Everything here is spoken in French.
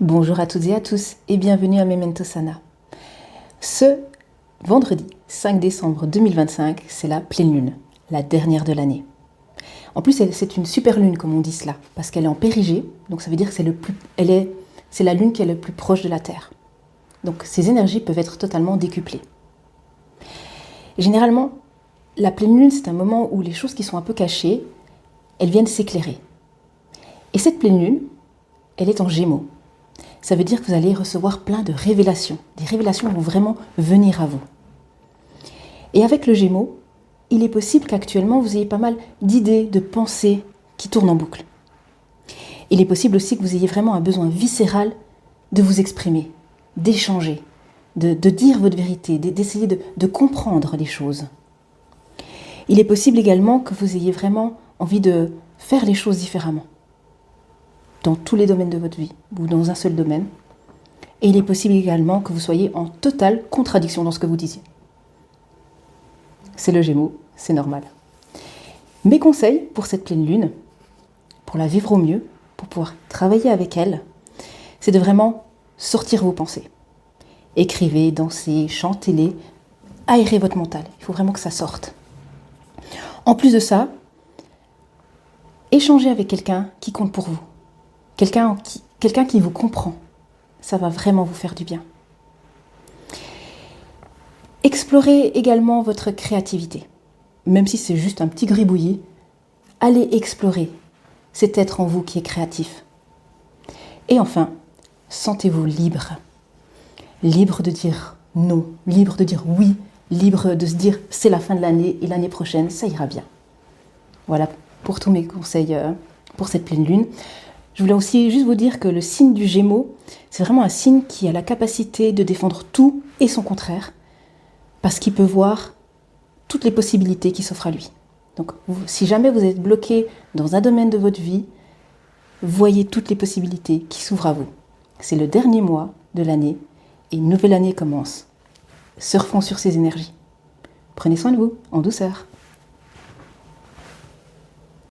Bonjour à toutes et à tous et bienvenue à Memento Sana. Ce vendredi 5 décembre 2025, c'est la pleine lune, la dernière de l'année. En plus, c'est une super lune comme on dit cela, parce qu'elle est en périgée, donc ça veut dire que c'est la lune qui est le plus proche de la Terre. Donc ces énergies peuvent être totalement décuplées. Généralement, la pleine lune, c'est un moment où les choses qui sont un peu cachées, elles viennent s'éclairer. Et cette pleine lune, elle est en Gémeaux. Ça veut dire que vous allez recevoir plein de révélations. Des révélations vont vraiment venir à vous. Et avec le Gémeaux, il est possible qu'actuellement vous ayez pas mal d'idées, de pensées qui tournent en boucle. Il est possible aussi que vous ayez vraiment un besoin viscéral de vous exprimer, d'échanger, de dire votre vérité, d'essayer de comprendre les choses. Il est possible également que vous ayez vraiment envie de faire les choses différemment, dans tous les domaines de votre vie, ou dans un seul domaine. Et il est possible également que vous soyez en totale contradiction dans ce que vous disiez. C'est le Gémeaux, c'est normal. Mes conseils pour cette pleine lune, pour la vivre au mieux, pour pouvoir travailler avec elle, c'est de vraiment sortir vos pensées. Écrivez, dansez, chantez-les, aérez votre mental. Il faut vraiment que ça sorte. En plus de ça, échangez avec quelqu'un qui compte pour vous. Quelqu'un qui vous comprend. Ça va vraiment vous faire du bien. Explorez également votre créativité. Même si c'est juste un petit gribouillis, allez explorer cet être en vous qui est créatif. Et enfin, sentez-vous libre. Libre de dire non, libre de dire oui, libre de se dire c'est la fin de l'année et l'année prochaine, ça ira bien. Voilà pour tous mes conseils pour cette pleine lune. Je voulais aussi juste vous dire que le signe du Gémeaux, c'est vraiment un signe qui a la capacité de défendre tout et son contraire, parce qu'il peut voir toutes les possibilités qui s'offrent à lui. Donc, si jamais vous êtes bloqué dans un domaine de votre vie, voyez toutes les possibilités qui s'ouvrent à vous. C'est le dernier mois de l'année et une nouvelle année commence. Surfons sur ces énergies. Prenez soin de vous, en douceur.